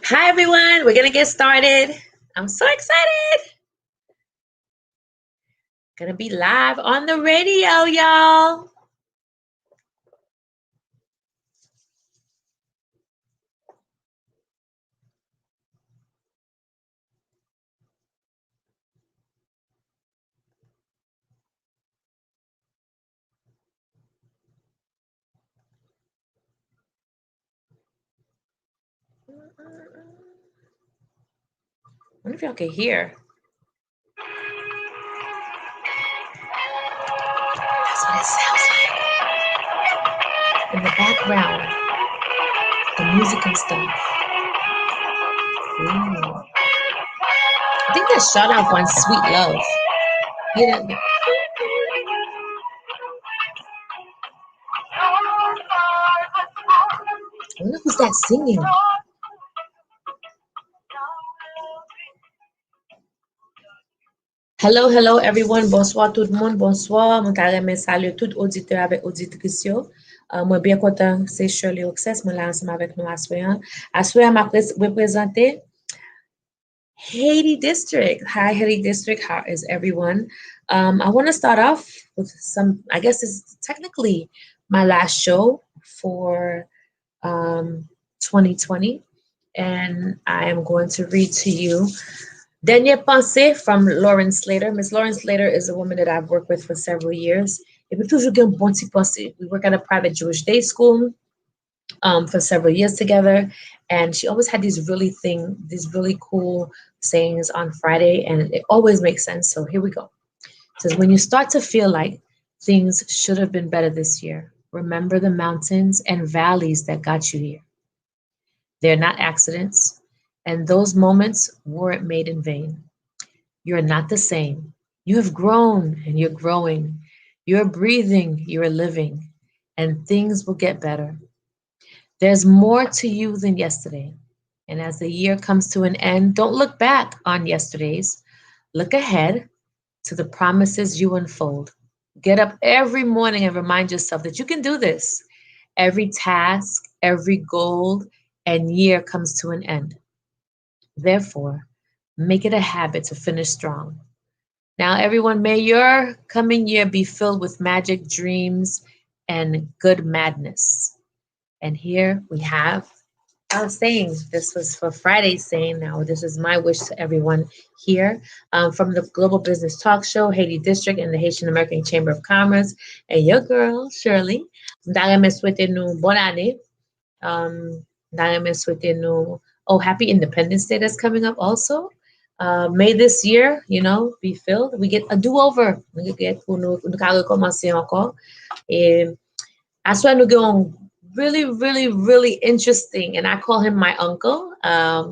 Hi, everyone. We're going to get started. I'm so excited. Going to be live on the radio, y'all. I wonder if y'all can hear. That's what it sounds like. In the background, the music and stuff. Ooh. I think that shut off one Sweet Love. Hear that? I wonder who's that singing. Hello, hello everyone. Bonsoir tout le monde. Bonsoir. Mwen ka reme salye tout auditeur avec auditrice yo. Mwen bien content, c'est Shirley Oxes. Mwen la ensemble avec nous assoyan. Assoyan m'a représenter Haiti District. Hi, Haiti District. How is everyone? I want to start off with some, I guess it's technically my last show for 2020. And I am going to read to you Dernier Pensée from Lauren Slater. Miss Lauren Slater is a woman that I've worked with for several years. Et puis toujours gen bon ti pensée. We work at a private Jewish day school for several years together, and she always had these really cool sayings on Friday, and it always makes sense. So here we go. It says, when you start to feel like things should have been better this year, remember the mountains and valleys that got you here. They're not accidents, and those moments weren't made in vain. You're not the same. You have grown and you're growing. You're breathing, you're living, and things will get better. There's more to you than yesterday. And as the year comes to an end, don't look back on yesterday's. Look ahead to the promises you unfold. Get up every morning and remind yourself that you can do this. Every task, every goal, and year comes to an end. Therefore, make it a habit to finish strong. Now, everyone, may your coming year be filled with magic, dreams, and good madness. And here we have our saying. This was for Friday's saying. Now, this is my wish to everyone here from the Global Business Talk Show, Haiti District, and the Haitian American Chamber of Commerce. And your girl, Shirley. Ndare me souhaite nou bonne année. Ndare me souhaite nou, happy Independence Day that's coming up also. May this year, be filled. We get a do-over. We get pour nous recommencer encore. Et à soi nous gagnons really, really, really interesting, and I call him my uncle.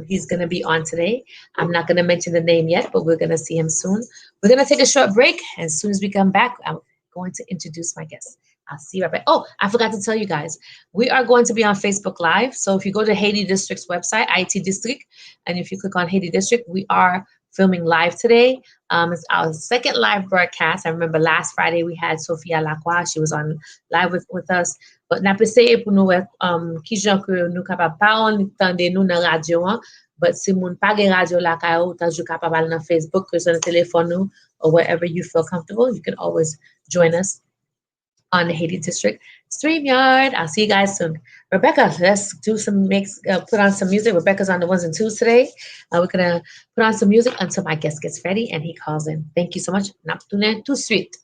He's going to be on today. I'm not going to mention the name yet, but we're going to see him soon. We're going to take a short break, and as soon as we come back, I'm going to introduce my guest. I'll see you right back. Oh, I forgot to tell you guys, we are going to be on Facebook Live. So if you go to Haiti District's website, IT District, and if you click on Haiti District, we are filming live today. It's our second live broadcast. I remember last Friday we had Sophia Lacroix. She was on live with us. But n'a pese pou nou ki jan ke nou kapab pa on tande nou nan radyo an, but si moun pa gen radyo la ka ou tanjou kapab al nan Facebook, ke son telefon nou, or wherever you feel comfortable, you can always join us on the Haiti District StreamYard. I'll see you guys soon. Rebecca, let's do put on some music. Rebecca's on the ones and twos today. We're gonna put on some music until my guest gets ready and he calls in. Thank you so much. Naptune tout suite.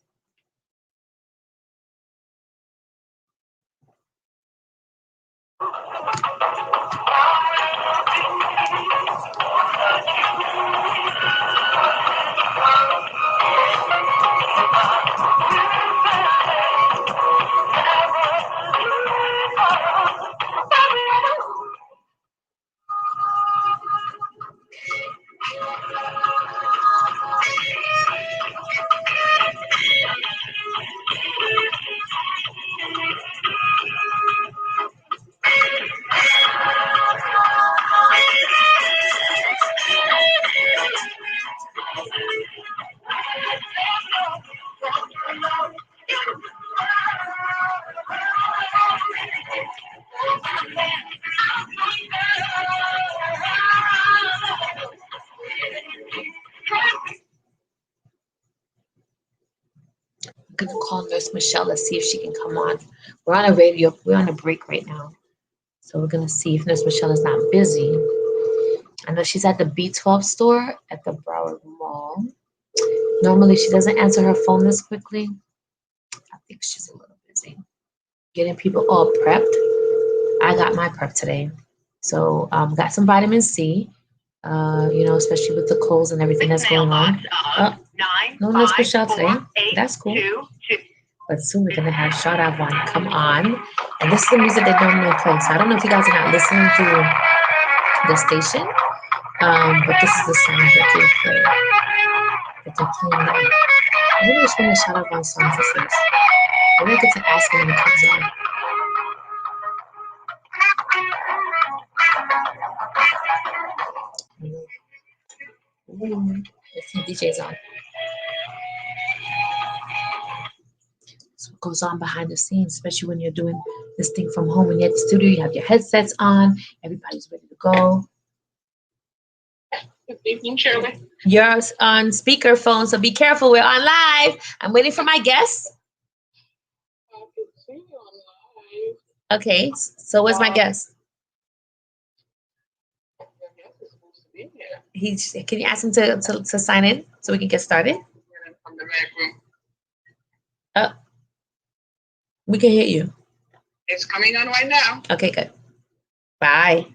Nurse Michelle. Let's see if she can come on. We're on a radio. We're on a break right now. So we're going to see if Nurse Michelle is not busy. I know she's at the B12 store at the Broward Mall. Normally, she doesn't answer her phone this quickly. I think she's a little busy getting people all prepped. I got my prep today. So got some vitamin C, especially with the colds and everything that's going on. No Nurse Michelle today. That's cool. But soon we're going to have Chardavoine come on. And this is the music they normally play. So I don't know if you guys are not listening to the station, but this is the song that they play. That they're playing now. I wonder which one of Chardavaine's songs this is. Maybe I get to ask him when he comes on. Let's see DJ's on. So what goes on behind the scenes, especially when you're doing this thing from home. When you're at the studio, you have your headsets on, everybody's ready to go. Good evening, Shirley. You're on speakerphone, so be careful. We're on live. I'm waiting for my guest. I can see you on live. Okay, so where's my guest? Your guest is supposed to be here. Can you ask him to sign in so we can get started? From the back room. We can hear you. It's coming on right now. Okay, good. Bye.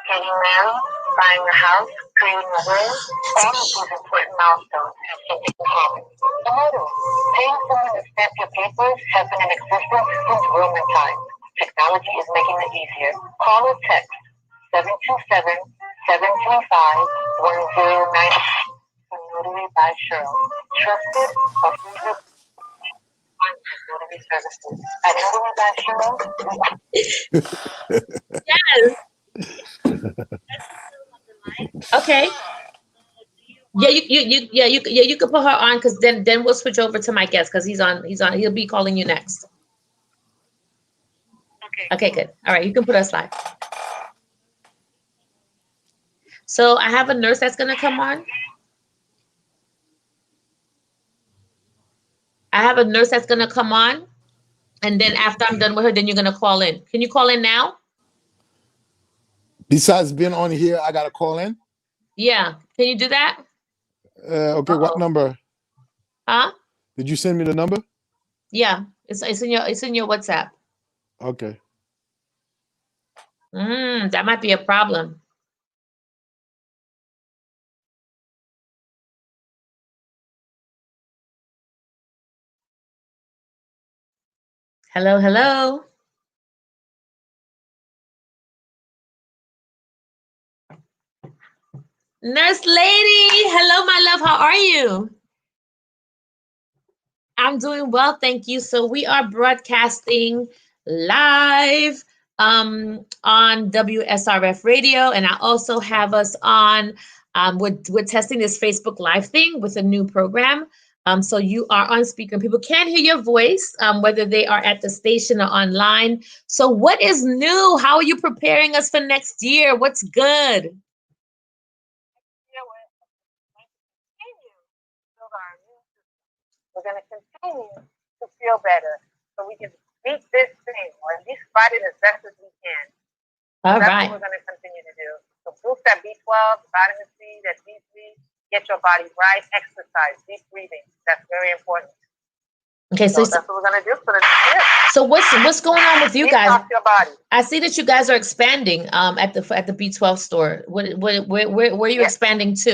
Getting married, buying a house, creating a will, all of these important milestones have something in common. A notary. Paying someone to stamp your papers has been in existence since Roman times. Technology is making it easier. Call or text 727-735-1090 for Notary by Shirley. Trusted, affordable notary services. At Notary by Shirley, Yes. Okay. Yeah, you could put her on because then we'll switch over to my guest because he'll be calling you next. Okay, good. All right, you can put us live. So I have a nurse that's gonna come on. And then after I'm done with her, then you're gonna call in. Can you call in now? Besides being on here, I gotta call in. Yeah. Can you do that? Okay. What number? Huh? Did you send me the number? Yeah. It's in your WhatsApp. Okay. That might be a problem. Hello, hello. Nurse lady, hello, my love. How are you? I'm doing well, thank you. So we are broadcasting live on WSRF radio, and I also have us on. We're testing this Facebook Live thing with a new program. So you are on speaker. People can hear your voice, whether they are at the station or online. So what is new? How are you preparing us for next year? What's good? we're going to continue to feel better so we can beat this thing or at least fight it as best as we can. All That's right. what we're going to continue to do. So boost that B12, vitamin C, that D3, get your body right, exercise, deep breathing. That's very important. Okay, So that's what we're gonna do for the next year. so what's going on with you guys? Detox your body. I see that you guys are expanding at the B12 store. Where are you Yes. expanding to?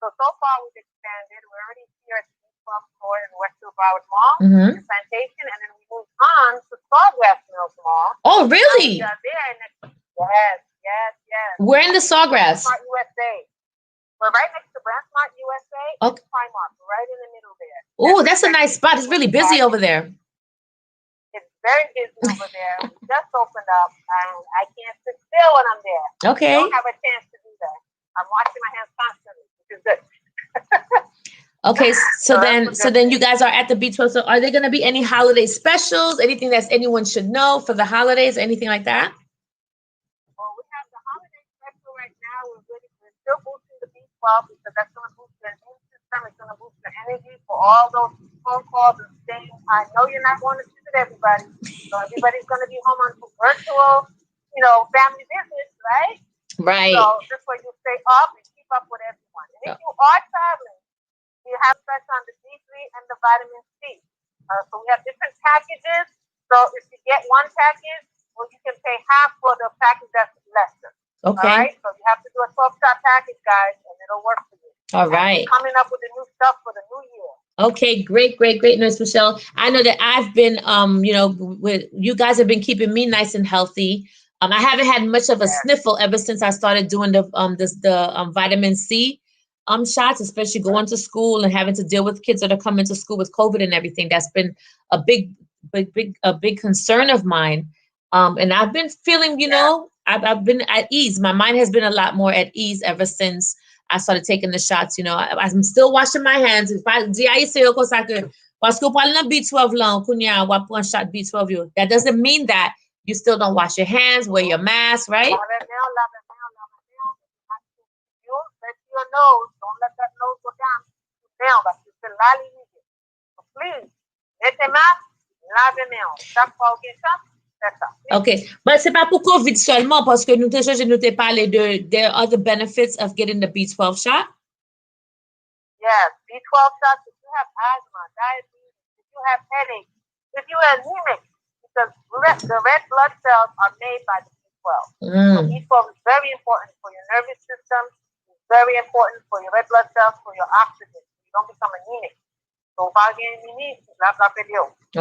So far we've expanded. We're already here at the B12 store in Westfield Broward Mall, Mm-hmm. in Plantation, and then we moved on to Sawgrass Mills Mall. Oh, really? We are there next. Yes. We're in the Sawgrass. Smart USA. We're right next to Brand Smart USA and Okay. Primark. We're right in the middle there. Oh, that's a nice spot. It's really busy over there. It's very busy over there. We just opened up, and I can't sit still when I'm there. Okay. I don't have a chance to do that. I'm washing my hands constantly, which is good. Okay, so that's a good then you thing. guys are at the B12. So are there going to be any holiday specials? Anything that anyone should know for the holidays? Anything like that? Well, we have the holiday special right now. We're still boosting the B12 because that's going to boost your immune system. It's going to boost your energy for all those phone calls and things. I know you're not going to visit everybody, so everybody's going to be home on virtual, family visits, right? Right. So this way you stay up and keep up with everyone. And if you are traveling, you have special on the D3 and the vitamin C. So we have different packages. So if you get one package, well, you can pay half for the package that's lesser. Okay. All right. So you have to do a 12-shot package, guys, and it'll work for you. All right. And we're coming up with the new stuff for the new year. Okay, great, Nurse Michelle. I know that I've been, with you guys have been keeping me nice and healthy. I haven't had much of a sniffle ever since I started doing the vitamin C shots, especially going to school and having to deal with kids that are coming to school with COVID and everything. That's been a big concern of mine. And I've been feeling, I've been at ease. My mind has been a lot more at ease ever since I started taking the shots. I'm still washing my hands. If I B12 long, one shot B12 that doesn't mean that you still don't wash your hands, wear your mask, right? Your nose, don't let that nose go down now, but you still so please, let them out, lave les mains. Chaque fois que ça, c'est ça. Okay, but c'est pas pour COVID seulement, parce que nous t'ai parlé de there are other benefits of getting the B12 shot. Yes, B12 shots if you have asthma, diabetes, if you have headache, if you are anemic, because the red blood cells are made by the B12. So B12 is very important for your nervous system. Very important for your red blood cells, for your oxygen. You don't become anemic. So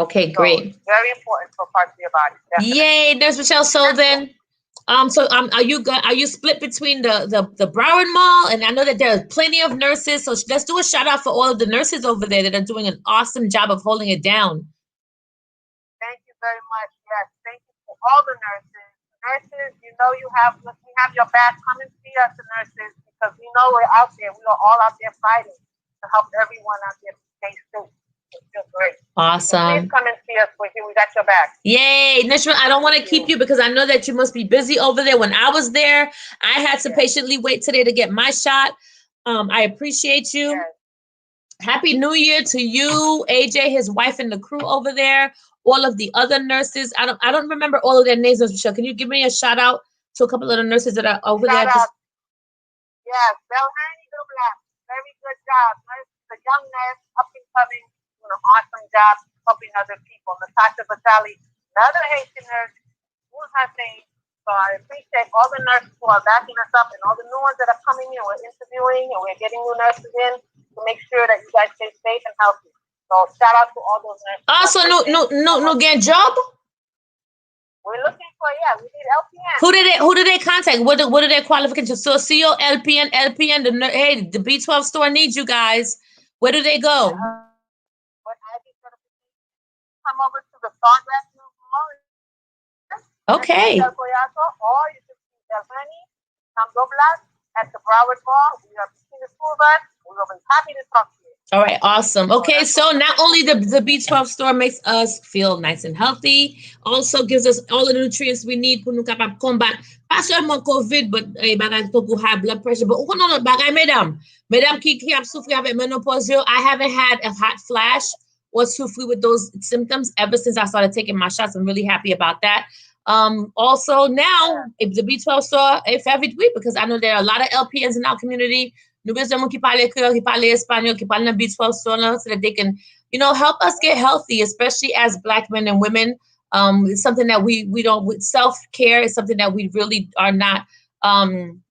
okay, great. Very important for parts of your body. Definitely. Yay, Nurse Michelle. So then, are you split between the Broward Mall? And I know that there are plenty of nurses. So let's do a shout out for all of the nurses over there that are doing an awesome job of holding it down. Thank you very much. Yes, thank you for all the nurses. Nurses, we have your back. Come and see us, the nurses. Because we know we're out there. We are all out there fighting to help everyone out there stay safe. It's just great. Awesome. So please come and see us. We're here. We got your back. Yay. Nishma, I don't want to keep you because I know that you must be busy over there. When I was there, I had to patiently wait today to get my shot. I appreciate you. Yes. Happy New Year to you, AJ, his wife, and the crew over there. All of the other nurses. I don't remember all of their names, Michelle. Can you give me a shout out to a couple of the nurses that are over there? Yes, Belhani Dublas, very good job. The young nurse, up and coming, doing an awesome job helping other people. Natasha Batali, another Haitian nurse, who's her name? So I appreciate all the nurses who are backing us up and all the new ones that are coming in. We're interviewing and we're getting new nurses in to make sure that you guys stay safe and healthy. So shout out to all those nurses. Also, no get job. We're looking for, we need LPN. Who did they contact? What are their qualifications? So CO, LPN, the B12 store needs you guys. Where do they go? Come over to the Sawgrass Mills Mall. Okay. Or you can see Belhani, Dublas at the Broward Mall. We are between the two of us. We will be happy to talk to you. All right, awesome. Okay, so not only the B12 store makes us feel nice and healthy, also gives us all the nutrients we need pour nous capable combattre pas seulement COVID, but bagay to high blood pressure. But non bagay mesdames qui a souffert avec menopause, I haven't had a hot flash or suffer with those symptoms ever since I started taking my shots. I'm really happy about that. Also now, if the B12 store, if every week, because I know there are a lot of LPNs in our community, Nous besoin de monde qui parle créole, qui parle espagnol, qui parle dans B12 so that they can, help us get healthy, especially as Black men and women. It's something that we don't, with self-care is something that we really are not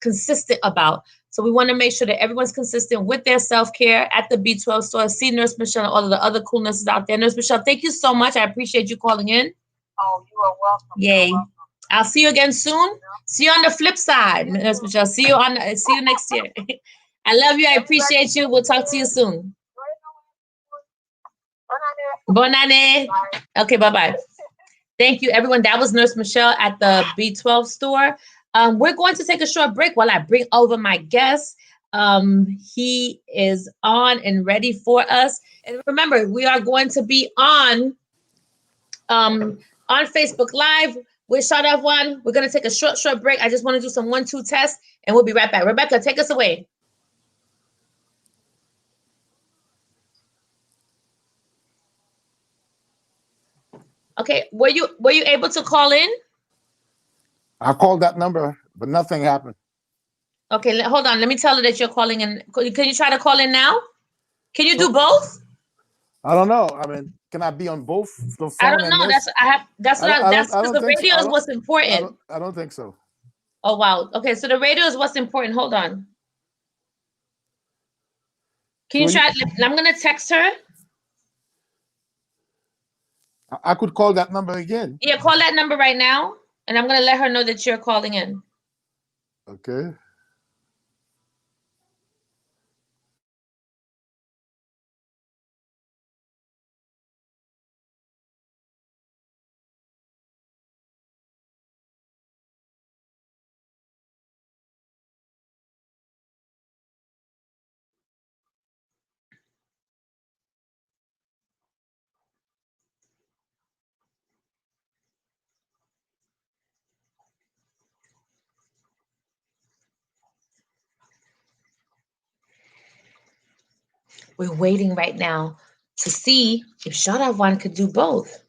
consistent about. So we want to make sure that everyone's consistent with their self-care at the B12 store. See Nurse Michelle and all of the other cool nurses out there. Nurse Michelle, thank you so much. I appreciate you calling in. Oh, you are welcome. Yay. I'll see you again soon. See you on the flip side, Nurse Michelle. See you next year. I love you. I appreciate you. We'll talk to you soon. Bonne année. Okay, bye-bye. Thank you, everyone. That was Nurse Michelle at the B12 store. We're going to take a short break while I bring over my guest. He is on and ready for us. And remember, we are going to be on Facebook Live with Chardavoine. We're going to take a short break. I just want to do some 1-2 tests, and we'll be right back. Rebecca, take us away. Okay, were you able to call in? I called that number, but nothing happened. Okay, hold on. Let me tell her that you're calling in. Can you try to call in now? Can you do both? I don't know. I mean, can I be on both the phone? I don't know. That's because the radio is what's important. I don't think so. Oh wow. Okay, so the radio is what's important. Hold on. Can you try? I'm gonna text her. I could call that number again. Yeah, call that number right now, and I'm gonna let her know that you're calling in. Okay. We're waiting right now to see if Chardavoine could do both.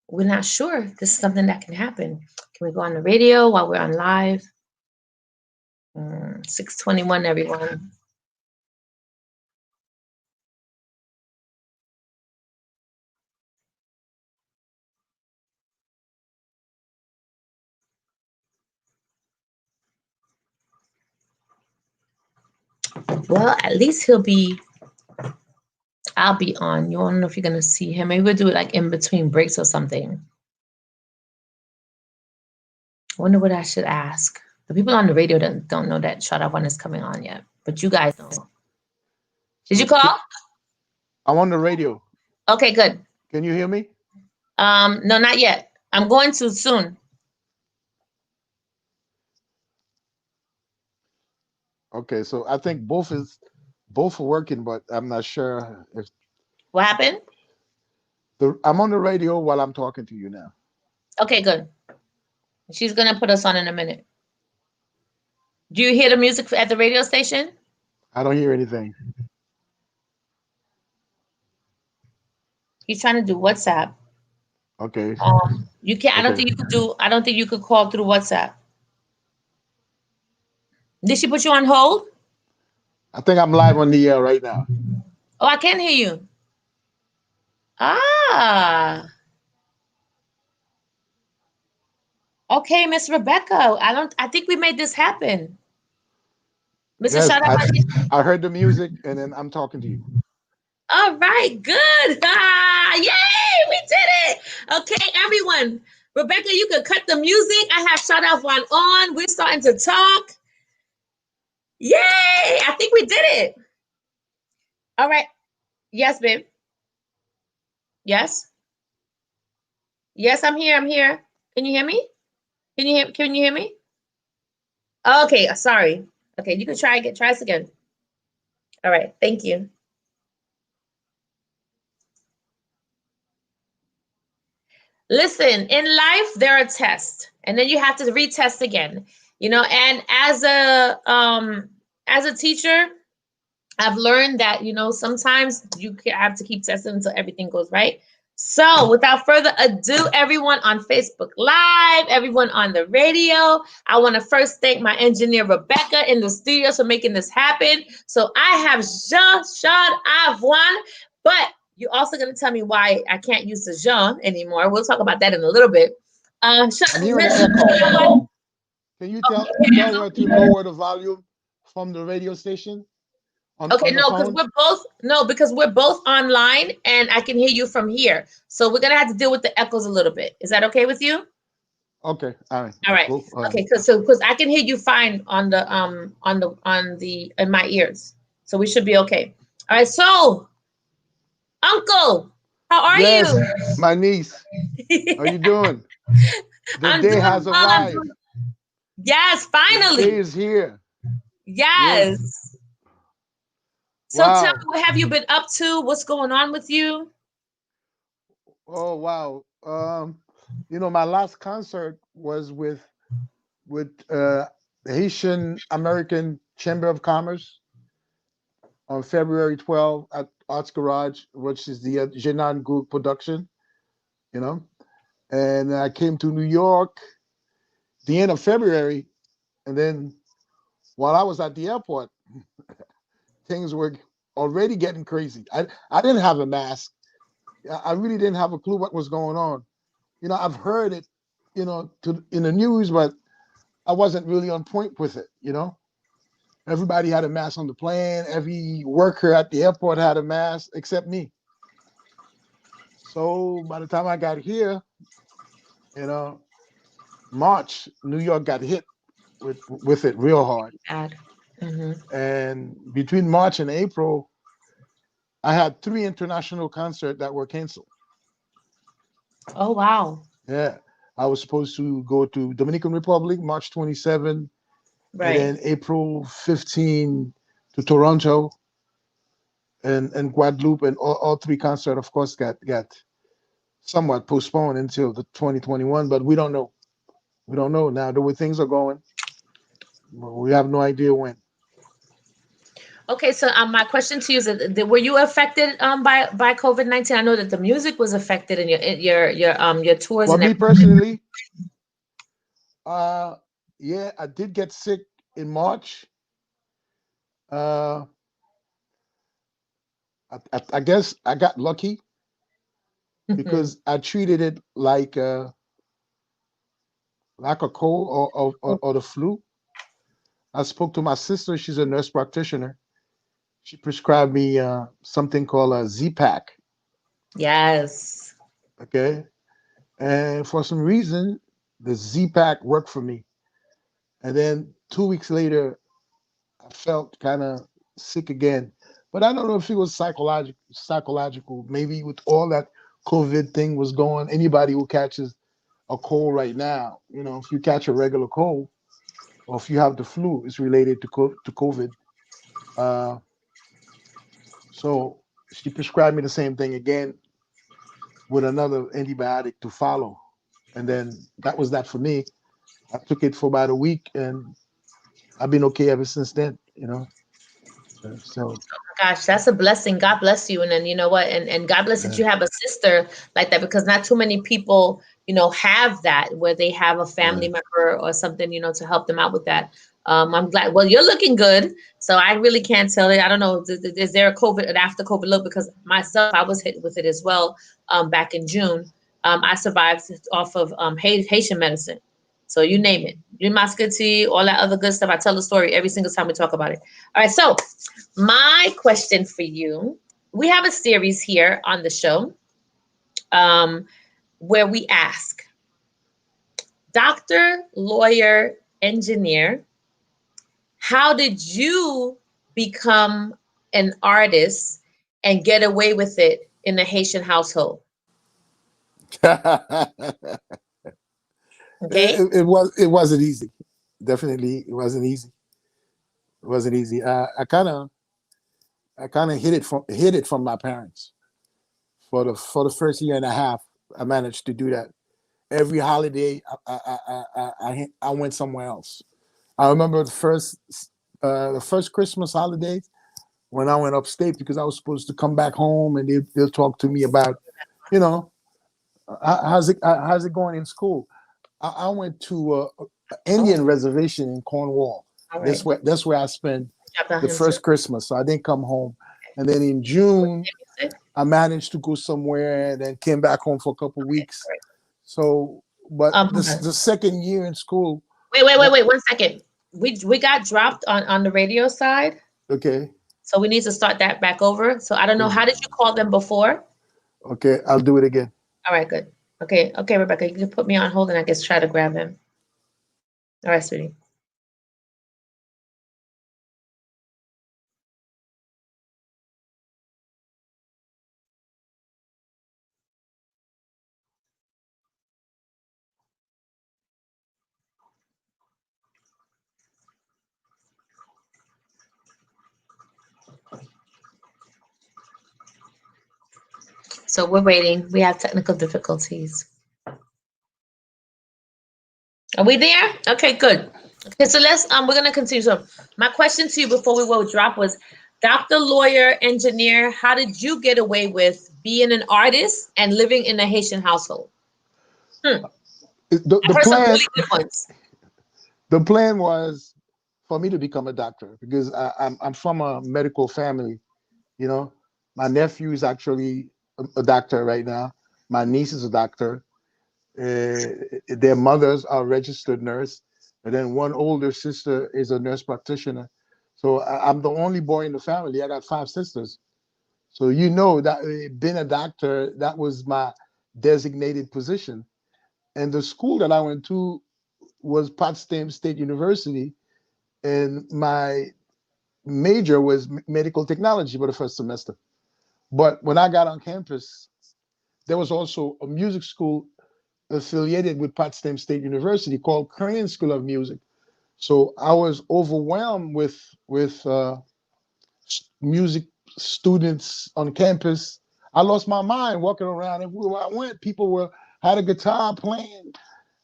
We're not sure. This is something that can happen. Can we go on the radio while we're on live? 6:21, everyone. Well, at least I'll be on. You want to know if you're going to see him? Maybe we'll do it like in between breaks or something. I wonder what I should ask. The people on the radio don't know that Chardavoine is coming on yet, but you guys know. Did you call? I'm on the radio. Okay, good. Can you hear me? No, not yet. I'm going to soon. Okay, so I think both are working, but I'm not sure if. What happened? I'm on the radio while I'm talking to you now. Okay, good. She's gonna put us on in a minute. Do you hear the music at the radio station? I don't hear anything. He's trying to do WhatsApp. Okay. You can't. I don't think you could do. I don't think you could call through WhatsApp. Did she put you on hold? I think I'm live on the air right now. Oh, I can hear you. Ah. Okay, Miss Rebecca. I think we made this happen. Mr. Yes, Chardavoine. I heard the music and then I'm talking to you. All right, good. Yay, we did it. Okay, everyone. Rebecca, you can cut the music. I have Chardavoine on. We're starting to talk. Yay, I think we did it. All right. Yes, babe. Yes. Yes, I'm here. I'm here. Can you hear me? Can you hear me? Okay, sorry. Okay, you can try us again. All right, thank you. Listen, in life there are tests, and then you have to retest again. And as a teacher, I've learned that sometimes you have to keep testing until everything goes right. So, without further ado, everyone on Facebook Live, everyone on the radio, I want to first thank my engineer Rebecca in the studios for making this happen. So, I have Jean Chardavoine, but you're also going to tell me why I can't use the Jean anymore. We'll talk about that in a little bit. I'm hearing an Miss echo. Chardavoine, Can you tell okay, her to lower the volume from the radio station okay, on the no, because phone? we're both no, because we're both online and I can hear you from here. So we're gonna have to deal with the echoes a little bit. Is that okay with you? Okay, all right, All right. go ahead. Okay, because I can hear you fine on the in my ears. So we should be okay. All right, so Uncle, how are Yes, you? my niece, how you doing? The I'm day doing has well. I'm arrived. doing yes, The day finally. is here. Yes. Yes. So tell me, Wow. what have you been up to? What's going on with you? Oh wow. My last concert was with the Haitian American Chamber of Commerce on February 12th at Arts Garage, which is the Jenan Group production. You know, and I came to New York the end of February, and then while I was at the airport, things were already getting crazy. I didn't have a mask. I really didn't have a clue what was going on. I've heard it, in the news, but I wasn't really on point with it. Everybody had a mask on the plane. Every worker at the airport had a mask except me. So by the time I got here, you know, March, New York got hit with it real hard. Bad. Hmm. And between March and April, I had 3 international concerts that were canceled. Oh wow. Yeah. I was supposed to go to Dominican Republic March 27, and Right. then April 15 to Toronto and Guadeloupe, and all 3 concerts, of course, got somewhat postponed until the 2021. But we don't know. We don't know now the way things are going. We have no idea when. Okay, so my question to you is: were you affected by COVID-19? I know that the music was affected in your tours Well, and me everything. personally, uh, yeah, I did get sick in March. Uh, I guess I got lucky Mhm. because I treated it like a cold or the flu. I spoke to my sister. She's a nurse practitioner. She prescribed me something called a Z-Pack. Yes. Okay, and for some reason, the Z-Pack worked for me. And then 2 weeks later, I felt kind of sick again. But I don't know if it was psychological. Maybe with all that COVID thing was going, anybody who catches a cold right now, if you catch a regular cold or if you have the flu, it's related to COVID. Uh, so she prescribed me the same thing again with another antibiotic to follow. And then that was that for me. I took it for about a week and I've been okay ever since then. So, Gosh, that's a blessing. God bless you. And then you know what? And God bless that yeah, you have a sister like that because not too many people, have that where they have a family yeah. member or something, to help them out with that. I'm glad. Well, you're looking good. So I really can't tell you. I don't know. Is there a COVID and after COVID look? Because myself, I was hit with it as well back in June. I survived off of Haitian medicine. So you name it. Muscatine, all that other good stuff. I tell the story every single time we talk about it. All right. So my question for you, we have a series here on the show um, where we ask doctor, lawyer, engineer, how did you become an artist and get away with it in a Haitian household? Okay. It wasn't easy. Definitely, it wasn't easy. It wasn't easy. I kind of hid it from my parents for the first year and a half. I managed to do that. Every holiday, I went somewhere else. I remember the first Christmas holiday when I went upstate because I was supposed to come back home and they'll talk to me about, How's it going in school? I went to Indian reservation in Cornwall. All right. That's where I spent Drop down the him too. first Christmas. So I didn't come home. And then in June, Music? I managed to go somewhere and then came back home for a couple weeks. All right. So, but Hold on. the second year in school, Wait. 1 second. We got dropped on the radio side, okay, so we need to start that back over. So I don't know. How did you call them before? okay, I'll do it again. All right, good. Okay, Rebecca, you can put me on hold and I guess try to grab him. All right, sweetie. So we're waiting. We have technical difficulties. Are we there? Okay, good. Okay, so we're gonna continue. So my question to you before we will drop was, doctor, lawyer, engineer, how did you get away with being an artist and living in a Haitian household? Hmm. I've The heard some plan really good ones. the plan was for me to become a doctor because I'm from a medical family. You know, my nephew is actually a doctor right now. My niece is a doctor. Their mothers are registered nurse, and then one older sister is a nurse practitioner. So I'm the only boy in the family. I got five sisters. So you know that being a doctor, that was my designated position. And the school that I went to was Potsdam State University, and my major was medical technology for the first semester. But when I got on campus, there was also a music school affiliated with Potsdam State University called Korean School of Music. So I was overwhelmed with music students on campus. I lost my mind walking around. Everywhere I went, people were had a guitar playing.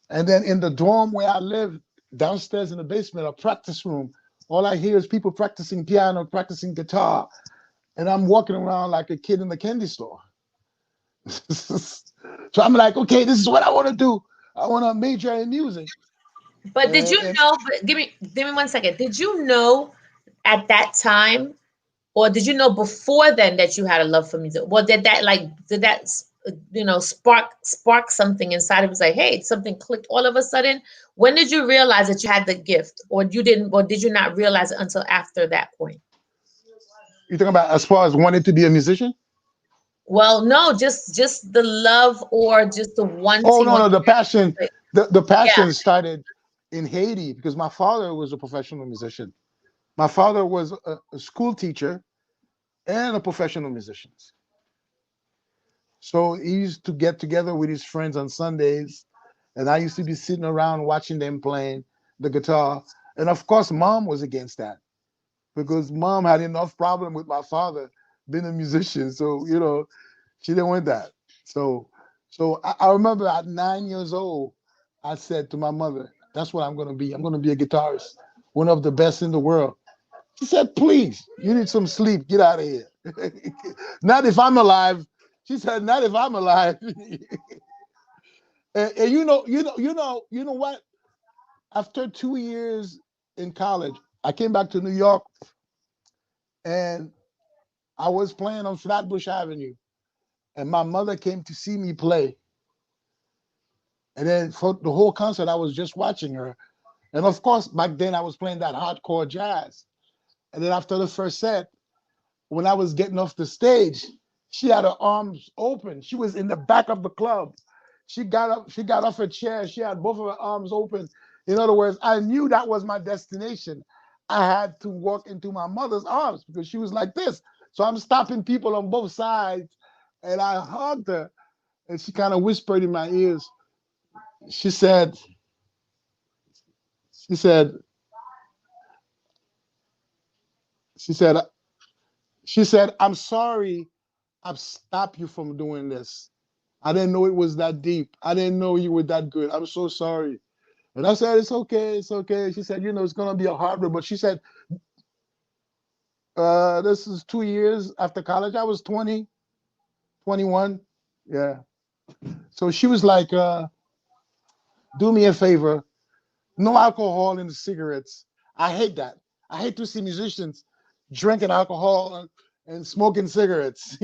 And then in the dorm where I lived, downstairs in the basement, a practice room, all I hear is people practicing piano, practicing guitar, and I'm walking around like a kid in the candy store. So I'm like, okay, this is what I want to do. I want to major in music. But did you And know? But give me 1 second. Did you know at that time, or did you know before then that you had a love for music? Well, did that spark something inside of you? Like, hey, something clicked all of a sudden. When did you realize that you had the gift, or you didn't, or did you not realize it until after that point? you're talking about as far as wanting to be a musician? Well, no, just the love or just the Oh wanting no, or no, the passion, like, the yeah. passion started in Haiti because my father was a professional musician. My father was a school teacher and a professional musician. So he used to get together with his friends on Sundays, and I used to be sitting around watching them playing the guitar. And of course, mom was against that because mom had enough problem with my father being a musician. So she didn't want that. So I remember at 9 years old, I said to my mother, "That's what I'm going to be. I'm going to be a guitarist, one of the best in the world." She said, "Please, you need some sleep. Get out of here." Not if I'm alive. She said, "Not if I'm alive." And you know what? After 2 years in college, I came back to New York and I was playing on Flatbush Avenue. And my mother came to see me play. And then for the whole concert, I was just watching her. And of course, back then I was playing that hardcore jazz. And then after the first set, when I was getting off the stage, she had her arms open. She was in the back of the club. She got up, she got off her chair. She had both of her arms open. In other words, I knew that was my destination. I had to walk into my mother's arms because she was like this. So I'm stopping people on both sides and I hugged her and she kind of whispered in my ears. She said, she said, she said, she said, "I'm sorry I've stopped you from doing this. I didn't know it was that deep. I didn't know you were that good. I'm so sorry." And I said, "It's okay. It's okay." She said, "It's going to be a hard road." But she said, this is 2 years after college. I was 20, 21. Yeah. So she was like, "Do me a favor, no alcohol in the cigarettes." I hate that. I hate to see musicians drinking alcohol and smoking cigarettes.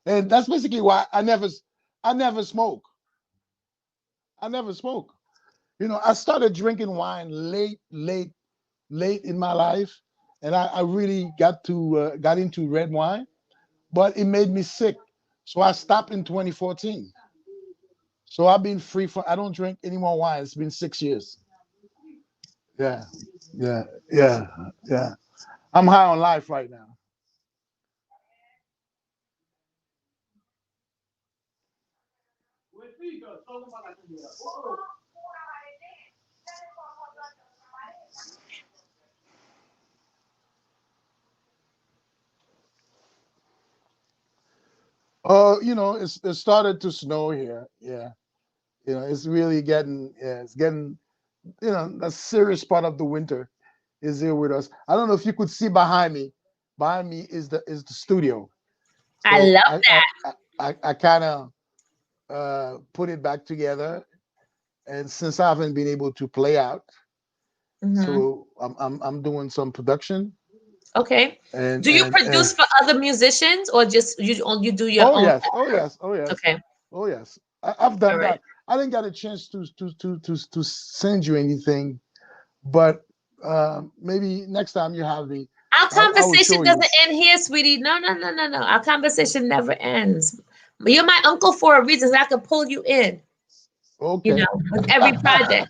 And that's basically why I never smoke. I never smoke. You know, I started drinking wine late in my life, and I really got into red wine, but it made me sick, so I stopped in 2014. So I've been free from. I don't drink any more wine. It's been 6 years. Yeah, yeah, yeah, yeah. I'm high on life right now. Oh, it started to snow here. Yeah, it's really getting. Yeah, it's getting. A serious part of the winter is here with us. I don't know if you could see behind me. Behind me is the studio. I So love I kind of put it back together, and since I haven't been able to play out, that. Hmm. so I'm doing some production Okay. and Do you and produce for other musicians or just you do your oh own? yes, oh yes, oh yes, Okay. oh yes. I've All done right. that. I didn't get a chance to send you anything, but maybe next time you have me, Our I will conversation show you. doesn't end here, sweetie. No, no, no, no, no. Our conversation never ends. You're my uncle for a reason. So I can pull you in, Okay. with every project.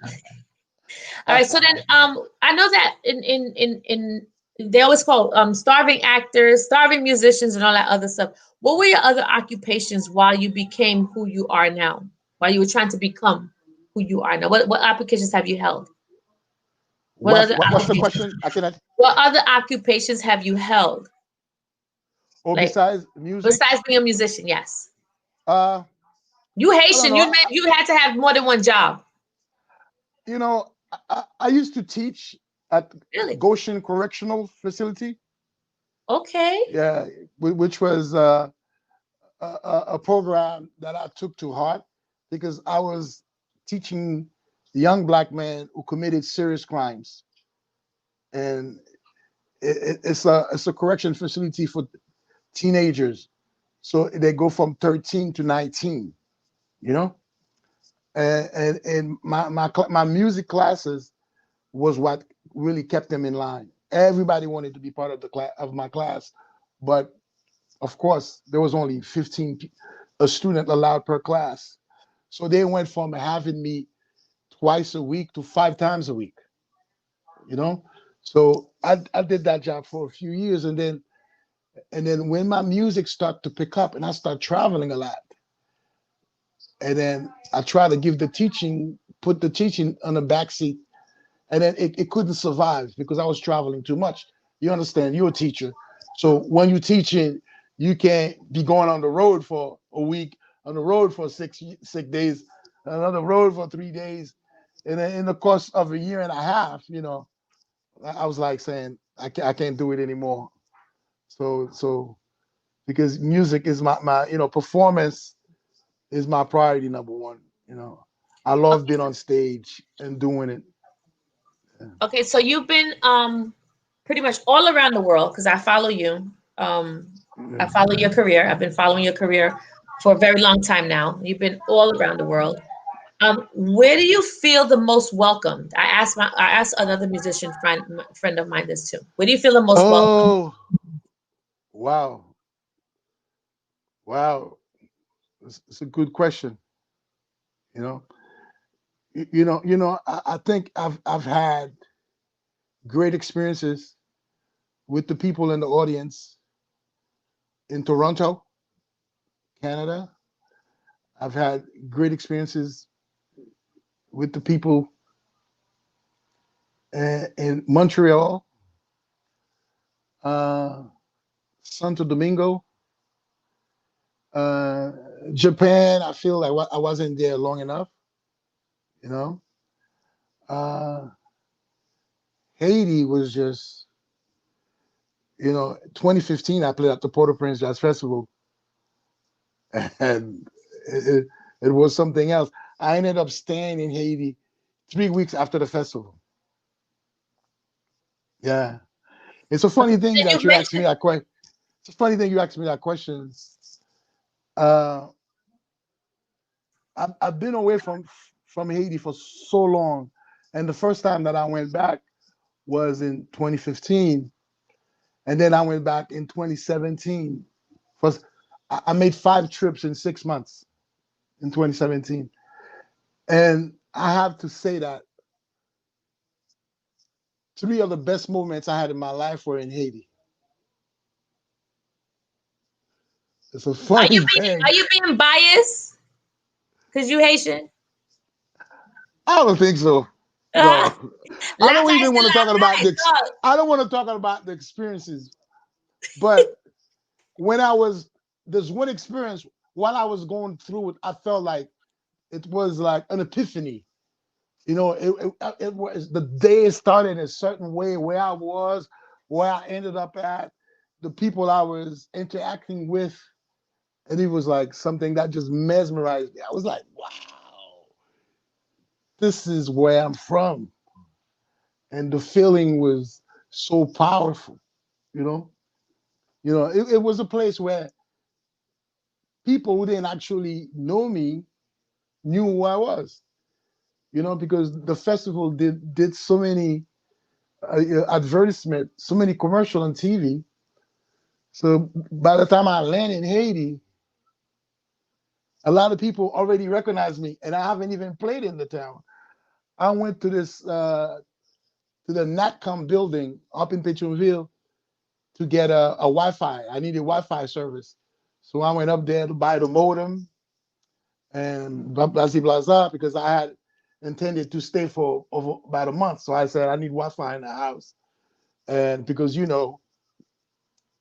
All right. So then, I know that in they always call starving actors, starving musicians, and all that other stuff. What were your other occupations while you became who you are now? While you were trying to become who you are now? What applications have you held? What other What's the occupations? question? I cannot. What other occupations have you held? Or Like besides music, besides being a musician? Yes. uh, You I don't Haitian. know. You had to have more than one job. I used to teach at Really? Goshen Correctional Facility. Okay. Yeah, which was a program that I took to heart because I was teaching young black men who committed serious crimes, and it's a correction facility for teenagers. So they go from 13 to 19. You know, and my music classes was what really kept them in line. Everybody wanted to be part of the class of my class, but of course there was only 15 a student allowed per class. So they went from having me twice a week to 5 times a week. You know, so I did that job for a few years, and then when my music started to pick up and I started traveling a lot, and then I tried to put the teaching on the backseat, and then it couldn't survive because I was traveling too much. You understand? You're a teacher, so when you're teaching, you can't be going on the road for a week, on the road for 6 days, another road for 3 days, and then in the course of a year and a half, I was like saying I can't do it anymore. So because music is my performance is my priority number one. I love Okay. being on stage and doing it. Okay. So you've been pretty much all around the world because I follow you. Um, I Yeah. follow your career. I've been following your career for a very long time now. You've been all around the world. Where do you feel the most welcomed? I asked another musician friend of mine this too. Where do you feel the most welcome? Oh, wow. Wow. It's a good question. You know, I think I've had great experiences with the people in the audience in Toronto, Canada. I've had great experiences with the people in Montreal, uh, Santo Domingo, uh, Japan. I feel like I wasn't there long enough. You know, uh, Haiti was just 2015. I played at the Port-au-Prince Jazz Festival, and it, it was something else. I ended up staying in Haiti 3 weeks after the festival. Yeah, it's a funny thing And that you you asked me mentioned that question. It's a funny thing you asked me that question. Uh, I've been away from Haiti for so long, and the first time that I went back was in 2015, and then I went back in 2017. First, I made 5 trips in 6 months in 2017, and I have to say that 3 of the best moments I had in my life were in Haiti. It's a funny are thing. you being biased because you Haitian? I don't think so. Ah, No, I laugh don't even want to talk about nice, dog. I don't want to talk about the experiences. But when I was there's one experience while I was going through it, I felt like it was like an epiphany. You know, it was the day started a certain way where I was, where I ended up at, the people I was interacting with, and it was like something that just mesmerized me. I was like, wow, this is where I'm from. And the feeling was so powerful, you know. It was a place where people who didn't actually know me knew who I was, because the festival did so many advertisement, so many commercial on TV. So by the time I landed in Haiti, a lot of people already recognized me, and I haven't even played in the town. I went to this to the NatCom building up in Pétionville to get a Wi-Fi. I needed Wi-Fi service, so I went up there to buy the modem and blah blah blah blah because I had intended to stay for over about a month. So I said I need Wi-Fi in the house, and because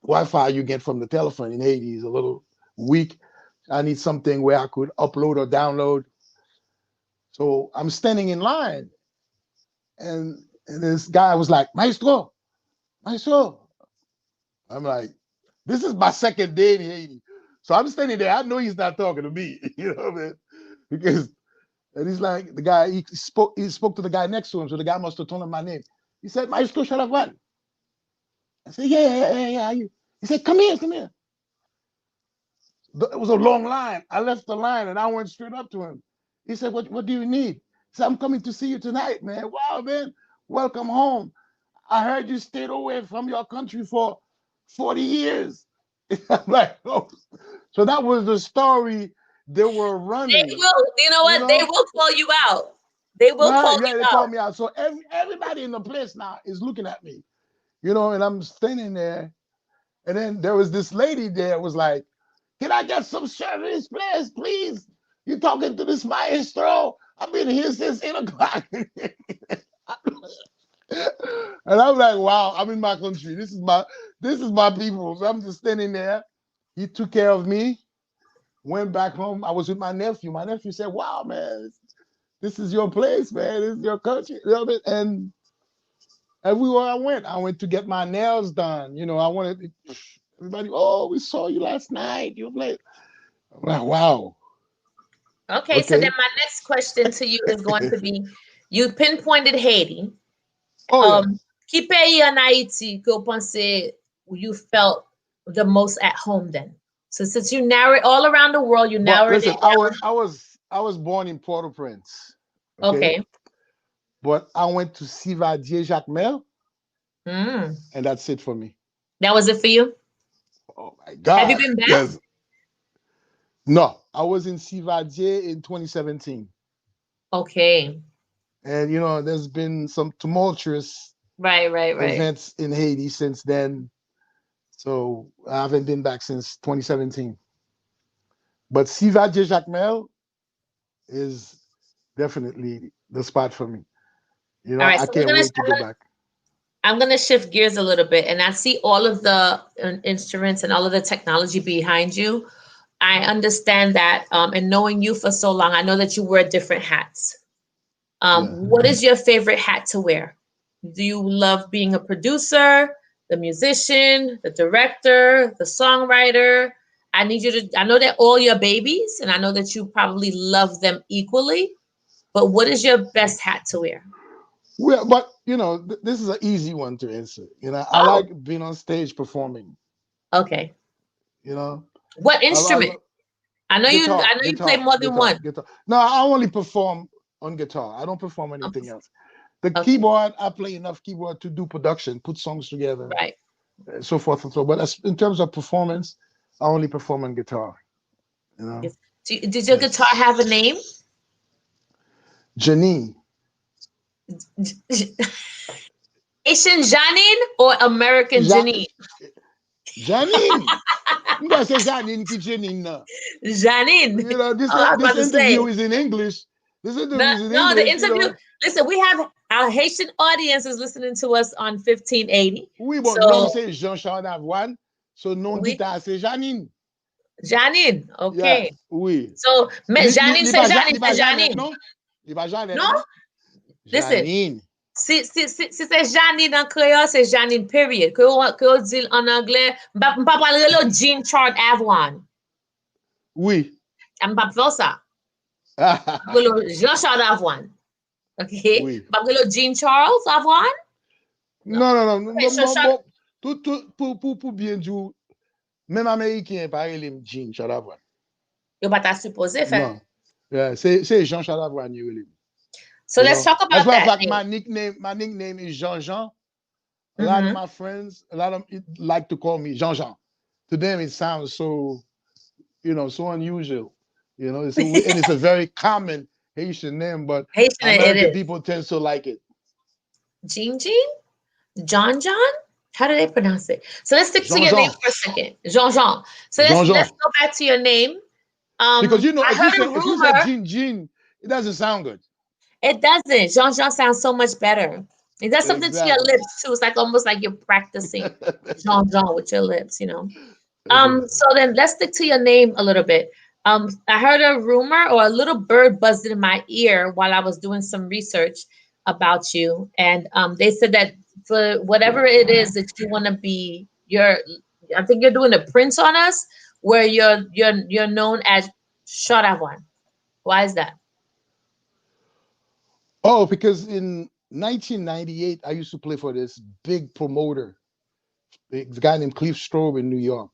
Wi-Fi you get from the telephone in Haiti is a little weak. I need something where I could upload or download. So I'm standing in line, and this guy was like, Maestro, Maestro. I'm like, this is my second day in Haiti. So I'm standing there. I know he's not talking to me, man? Because and he's like, the guy, he spoke to the guy next to him. So the guy must have told him my name. He said, Maestro Chardavoine. I said, yeah, yeah, yeah, yeah. He said, come here, come here. It was a long line. I left the line and I went straight up to him. He said, what do you need? He said, I'm coming to see you tonight, man. Wow, man. Welcome home. I heard you stayed away from your country for 40 years. I'm like, oh. So that was the story they were They running, will, you know you what? They know? will call you out. They will Right? call Yeah, you they out. called me out. So everybody in the place now is looking at me, and I'm standing there. And then there was this lady there was like, can I get some service, please? Please. You talking to this maestro? I've been here since 8 o'clock. And I'm like, wow, I'm in my country. This is my people. So I'm just standing there. He took care of me, went back home. I was with my nephew. My nephew said, wow, man, this is your place, man. This is your country. And everywhere I went to get my nails done. I wanted everybody, oh, we saw you last night. You played. I'm like, wow. Okay, so then Okay. my next question to you is going to be, you pinpointed Haiti. Oh yeah. Qui pays en Haïti que vous pensez you felt the most at home then? So since you narrowed all around the world, you But narrowed it listen, I was down. I was I was born in Port-au-Prince. Okay. Okay. But I went to Sivadier Jacmel, Mm. and that's it for me. That was it for you? Oh my Have you God. been back? Yes. No, I was in Sivadier in 2017. Okay. And there's been some tumultuous Right, right, right. events in Haiti since then. So I haven't been back since 2017. But Sivadier Jacmel is definitely the spot for me. All right. I So we're can't gonna wait to go back. I'm gonna shift gears a little bit, and I see all of the instruments and all of the technology behind you. I understand that, and knowing you for so long, I know that you wear different hats. Yeah. What is your favorite hat to wear? Do you love being a producer, the musician, the director, the songwriter? I need you to, I know they're all your babies, and I know that you probably love them equally, but what is your best hat to wear? Well, but you know, this is an easy one to answer. You know, I Oh, like being on stage performing. okay. You know, What I instrument? love I know you play more than one. guitar. No, I only perform on guitar. I don't perform Um, anything else. The Okay, keyboard, I play enough keyboard to do production, put songs together, right. and so forth and so. But in terms of performance, I only perform on guitar. You know, Yes. Did your guitar yes. have a name? Janine, Asian Janine or American ja, Janine? Janine. You gotta say Janine ki Janine. Now. Janine. You know, Oh, I was this about to interview say. is in English. This No, interview is in no, the English. You interview. know, Listen, we have our Haitian audience is listening to us on 1580. oui, bon, nom So c'est Jean Chardavoine. So nom we guitar c'est Janine. Janine, Yeah, okay. oui. So Janine, c'est Li Janine, pas c'est Jeannette, Janine. non? Li pas Jeannette, Non? non? Listen, Janine. si c'est Janine en créole, c'est Janine, period. Que on dit en anglais, m'pa parler le Jean Chart Avon. Oui. M'pa faire ça. Le Jean Chart Avon. Okay? Oui. M'pa le Jean Charles Avon? Non. Non, non, non. Okay, Jean Chart, Bon, pour bien dire, même Américain, pareil, les Jean Chardavoine. yo pas ta supposé faire. Non. Yeah, c'est Jean Chardavoine, you really. So You let's know, talk as a about matter of that fact, name. my nickname is Jean Jean. A lot of Mm-hmm. my friends, a lot of them like to call me Jean Jean. To them, it sounds so, you know, so unusual. You know, and it's a very common Haitian name, but Haitian it American is. people tend to like it. Jean Jean? John John? How do they pronounce it? So let's stick to Jean your name Jean. for a second. Jean Jean. So Jean let's Jean. go back to your name. Because you know, I heard a if you said rumor. Jean Jean, it doesn't sound good. It doesn't. Jean Jean sounds so much better. It does something to your Exactly. lips too. It's like almost like you're practicing Jean Jean with your lips, you know. So then let's stick to your name a little bit. I heard a rumor or a little bird buzzed in my ear while I was doing some research about you, and they said that for whatever it is that you want to be, I think you're doing a Prince on us, where you're known as Chardavoine. Why is that? Oh, because in 1998, I used to play for this big promoter, a guy named Cliff Strobe in New York.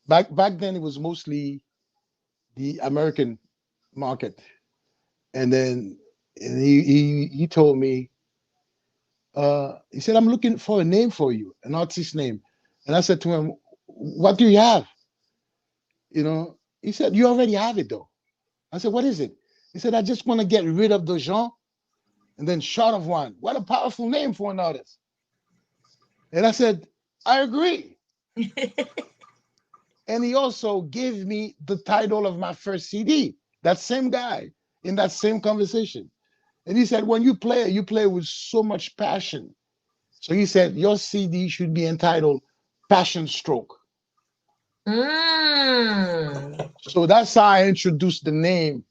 Back then, it was mostly the American market, and then he told me, he said, "I'm looking for a name for you, an artist name," and I said to him, "What do you have?" You know, he said, "You already have it though." I said, "What is it?" He said, "I just want to get rid of the Jean and then short of one." What a powerful name for an artist. And I said, "I agree." And he also gave me the title of my first CD, that same guy in that same conversation. And he said, "When you play with so much passion." So he said, "Your CD should be entitled Passion Stroke." Mm. So that's how I introduced the name.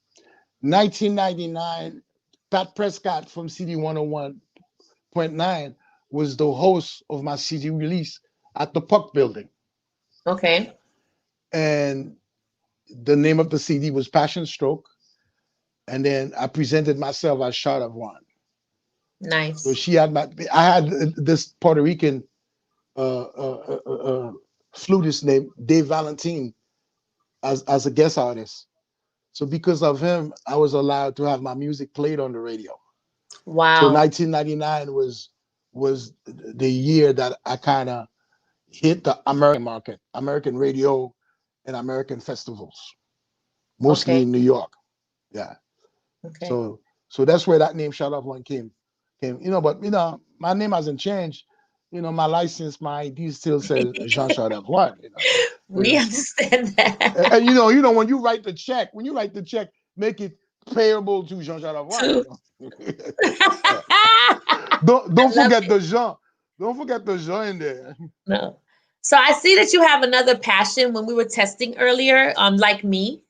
1999, Pat Prescott from CD 101.9 was the host of my CD release at the Puck Building. Okay. And the name of the CD was Passion Stroke. And then I presented myself as Chardavoine. So Nice. I had this Puerto Rican uh, uh, uh, uh, flutist named Dave Valentin as a guest artist. So because of him, I was allowed to have my music played on the radio. So Wow. 1999 was the year that I kind of hit the American market, American radio, and American festivals, mostly Okay. in New York. Yeah. Okay. So that's where that name Shout Out One came. You know, but you know, my name hasn't changed. You know, my license, my ID still says Jean Shout Out One. You We know. understand And that you know, when you write the check, make it payable to Jean Shout Out One. too. You know. I Don't love forget it. the Jean. Don't forget the Jean in there. No. So I see that you have another passion when we were testing earlier, like me.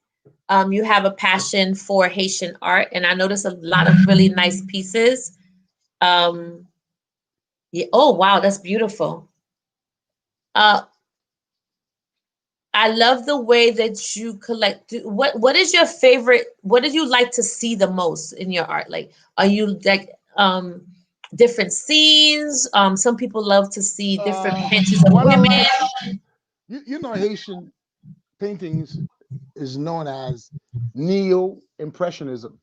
You have a passion for Haitian art, and I noticed a lot of really nice pieces. Um, yeah, oh wow, that's beautiful. Uh, I love the way that you collect. What is your favorite? What did you like to see the most in your art? Like, are you like different scenes? Some people love to see different pictures of What I women. like, you know, Haitian paintings is known as neo-impressionism.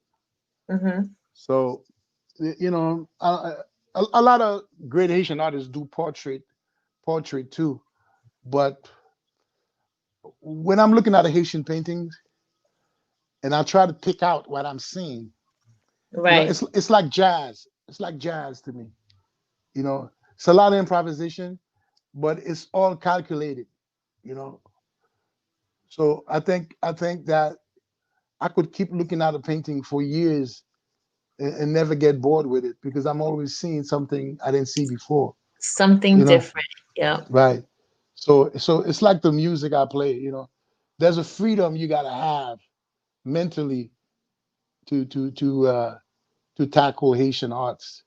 Hmm. So, you know, a lot of great Haitian artists do portrait too. But when I'm looking at a Haitian paintings and I try to pick out what I'm seeing, you know, Right. it's like jazz. It's like jazz to me. You know, it's a lot of improvisation, but it's all calculated. You know, so I think that I could keep looking at a painting for years and never get bored with it because I'm always seeing something I didn't see before. Something You know, different. Yeah. right? So it's like the music I play. You know, there's a freedom you gotta have mentally to to to uh, to tackle Haitian arts.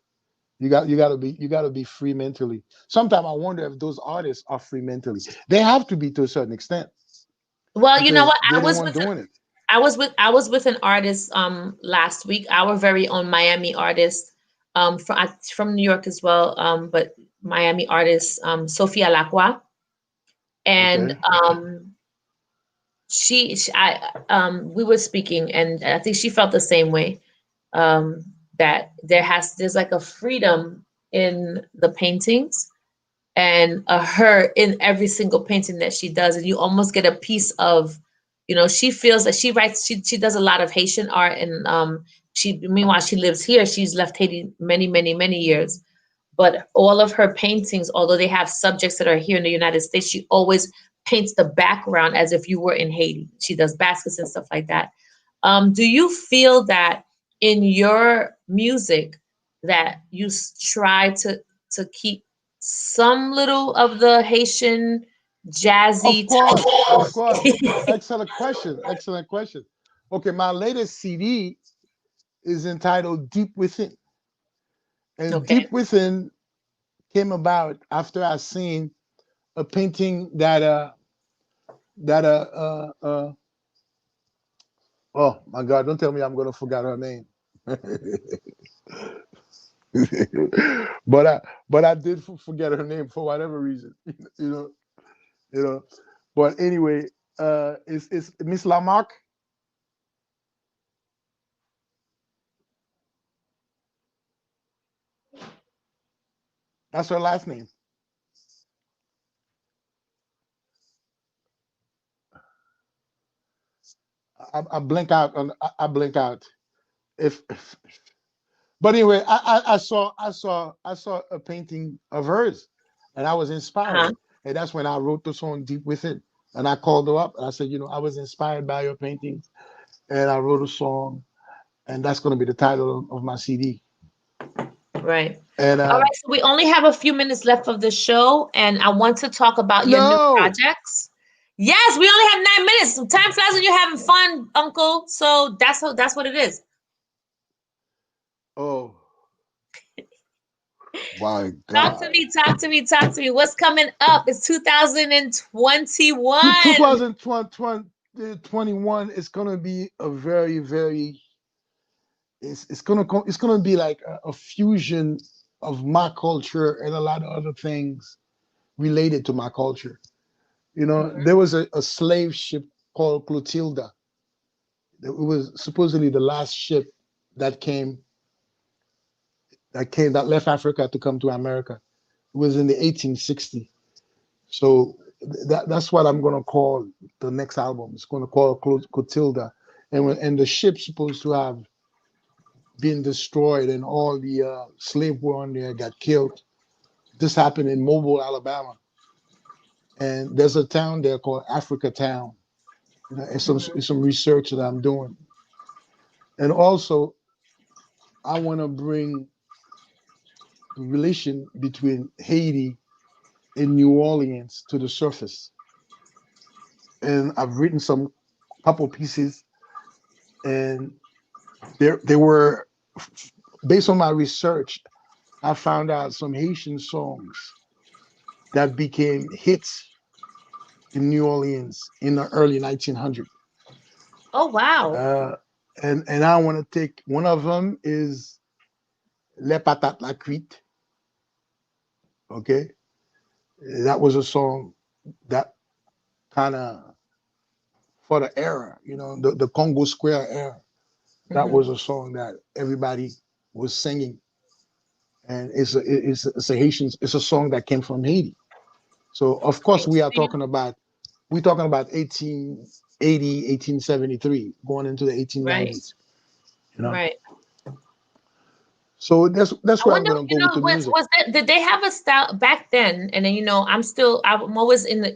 You gotta be free mentally. Sometimes I wonder if those artists are free mentally. They have to be to a certain extent Well, you know because what? they're the one doing it. I was with an artist last week, our very own Miami artist, from New York as well, but Miami artist, Sophia Lacroix. And Okay. we were speaking, and I think she felt the same way. That there's like a freedom in the paintings, and a her in every single painting that she does, and you almost get a piece of, she feels that she does a lot of Haitian art, and she meanwhile she lives here. She's left Haiti many, many, many years, but all of her paintings, although they have subjects that are here in the United States, she always paints the background as if you were in Haiti. She does baskets and stuff like that. Do you feel that in your music that you try to keep some little of the Haitian Of jazzy course, of course. type? Excellent question. Excellent question. Okay, my latest CD is entitled Deep Within. And Okay. Deep Within came about after I seen a painting that oh my God, don't tell me I'm gonna forget her name. but I did forget her name for whatever reason. You know, you know. But anyway, it's Miss Lamarck. That's her last name. I blink out on I blink out. If but anyway, I saw a painting of hers, and I was Uh-huh. inspired, and that's when I wrote the song Deep Within. And I called her up and I said, I was inspired by your paintings, and I wrote a song, and that's going to be the title of my CD. Right. And All right. So we only have a few minutes left of the show, and I want to talk about your new no, projects. Yes, we only have 9 minutes. Time flies when you're having fun, Uncle. So that's what it is. oh my Talk to God, me, talk to me, talk to me. What's coming up? It's 2021. 2021 is going to be a very very it's gonna be like a fusion of my culture and a lot of other things related to my culture. There was a slave ship called Clotilda. It was supposedly the last ship that that left Africa to come to America. It was in the 1860s. So that's what I'm gonna call the next album. It's gonna call Clotilda, and the ship's supposed to have been destroyed, and all the slave were on there got killed. This happened in Mobile, Alabama, and there's a town there called Africa Town. It's some research that I'm doing, and also I want to bring the relation between Haiti and New Orleans to the surface. And I've written some couple pieces, and they were based on my research. I found out some Haitian songs that became hits in New Orleans in the early 1900s. Oh wow. Uh, and I want to take one of them is Les Patates la Cuite. Okay, that was a song that kind of for the era, the Congo Square era. That Hmm. was a song that everybody was singing, and it's a Haitian. It's a song that came from Haiti. So of course we're talking about 1880, 1873, going into the Right. 1890s. You know, Right. so that's I where I'm wonder, gonna go with the music. was that, did they have a style back then? And then, I'm always in the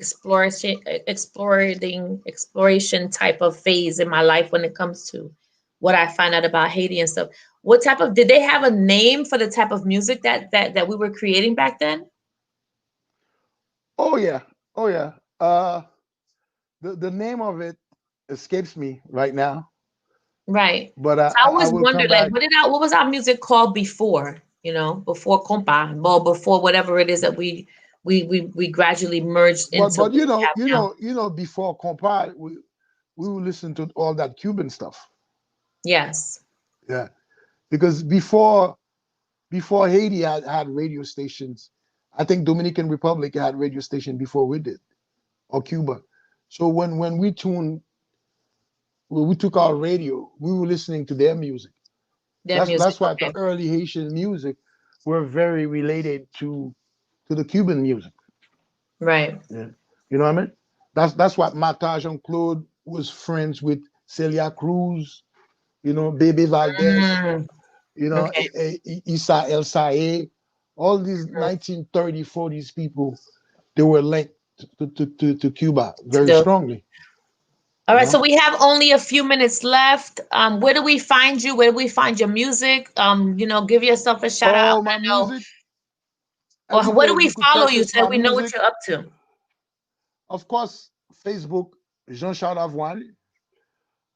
exploration type of phase in my life when it comes to what I find out about Haiti and stuff. What type of, did they have a name for the type of music that we were creating back then? Oh yeah, oh yeah. The name of it escapes me right now, Right. but So I I always will come wondered, like, back. what was our music called before, before compa, or before whatever it is that we gradually merged into But what we have now. before Compile, we will listen to all that Cuban stuff. Yes. Yeah, because before Haiti had radio stations, I think Dominican Republic had radio station before we did, or Cuba. So when we took our radio, we were listening to their music. Their music. That's why the Okay. early Haitian music were very related to the Cuban music. Right. Yeah. You know what I mean? That's what Mata Jean Claude was friends with Celia Cruz, Bebe Valdez, Mm, okay. Issa El Sae, all these 1930, 40s people, they were linked to Cuba very Still. strongly, All you right. So know? we have only a few minutes left. Where do we find you? Where do we find your music? Give yourself a shout out. Oh, I my know. music, Or where do everything we you could follow you purchase so that my we know what music. you're up to? Of course, Facebook, Jean Chardavoine.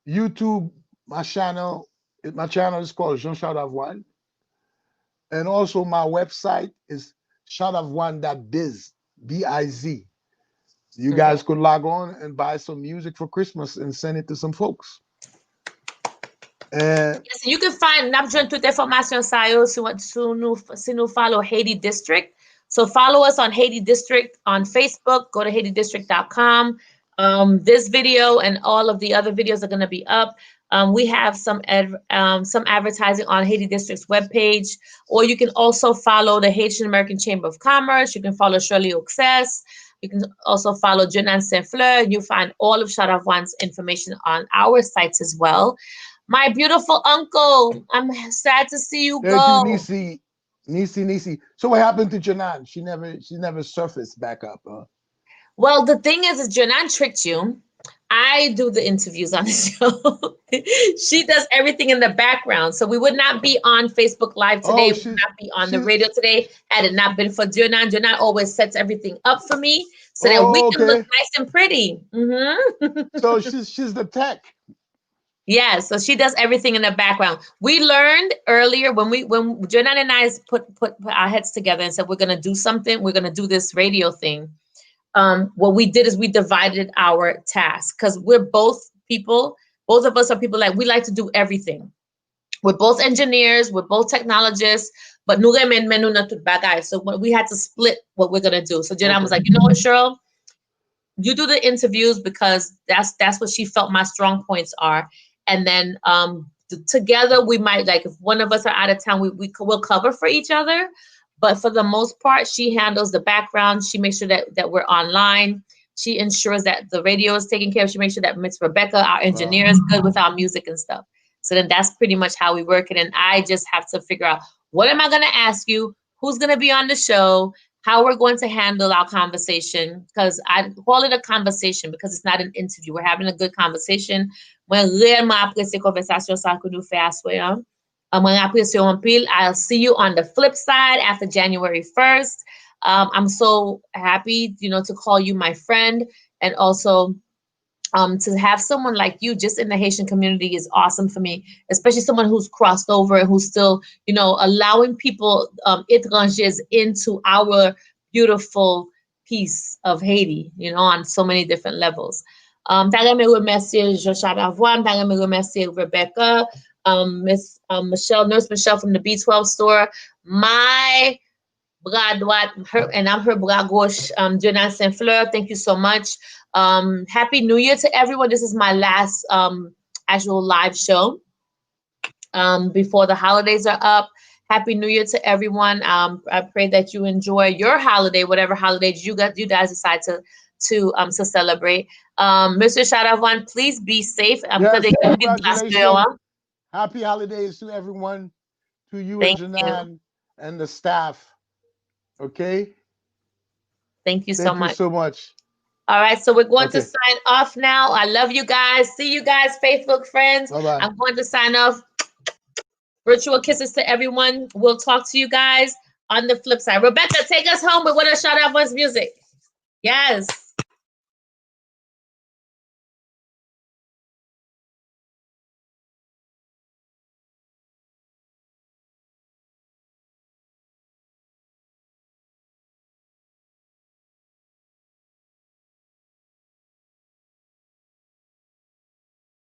YouTube, my channel is called Jean Chardavoine. And also my website is chardavoine.biz, B-I-Z. You Okay. guys could log on and buy some music for Christmas and send it to some folks. And Yes, you can find Napjon toute information sa yo si nou follow Haiti District. So follow us on Haiti District on Facebook. Go to haitidistrict.com. This video and all of the other videos are going to be up. We have some advertising on Haiti District's webpage, or you can also follow the Haitian American Chamber of Commerce. You can follow Shirley Oxess. You can also follow Jenan Saint Fleur. You'll find all of Chardavoine's information on our sites as well. My beautiful uncle, I'm sad to see you thank you, go. Nisi. So what happened to Janan? She never surfaced back up. Well, the thing is Janan tricked you. I do the interviews on the show. She does everything in the background. So we would not be on Facebook Live today. Oh, We would not be on the she. radio today had it not been for Janan. Janan always sets everything up for me so that we Oh, can look okay. nice and pretty. So she's the tech. Yeah, so she does everything in the background. We learned earlier when Janan and I put our heads together and said we're gonna do something, we're gonna do this radio thing. What we did is we divided our tasks because we're both of us are people like we like to do everything. We're both engineers, we're both technologists, but menu na tut bagay. So we had to split what we're gonna do. So Janan was Okay. like, you know what, Cheryl, you do the interviews because that's what she felt my strong points are, and then together we might, like, if one of us are out of town, will cover for each other, but for the most part she handles the background. She makes sure that we're online. She ensures that the radio is taken care of. She makes sure that Miss Rebecca, our Wow. engineer, is good with our music and stuff. So then that's pretty much how we work it, and I just have to figure out what am I going to ask you, who's going to be on the show, how we're going to handle our conversation, because I call it a conversation because it's not an interview. We're having a good conversation. Mwen realman apresye konversasyon sa ke nou fe aswe an. Mwen apresye an pil. I'll see you on the flip side after January 1st. I'm so happy, to call you my friend, and also to have someone like you just in the Haitian community is awesome for me, especially someone who's crossed over and who's still, allowing people, étrangers, into our beautiful piece of Haiti, you know, on so many different levels. T'as me remercier Chardavoine, t'as me remercier Rebecca, Miss Michelle, Nurse Michelle from the B12 store, my bras droite, and I'm her bras gauche, Jonathan Saint Fleur. Thank you so much. Happy New Year to everyone. This is my last actual live show before the holidays are up. Happy New Year to everyone. I pray that you enjoy your holiday, whatever holidays you guys decide to celebrate. Mr. Shadavon, please be safe. Yes, Thank congratulations. Happy holidays to everyone, to you and you. Janan and the staff. Okay? Thank you so Thank you much. so much. All right, so we're going to Okay. sign off now. I love you guys. See you guys, Facebook friends. Bye-bye. I'm going to sign off. Virtual kisses to everyone. We'll talk to you guys on the flip side. Rebecca, take us home with one of Shadavone's music. Yes.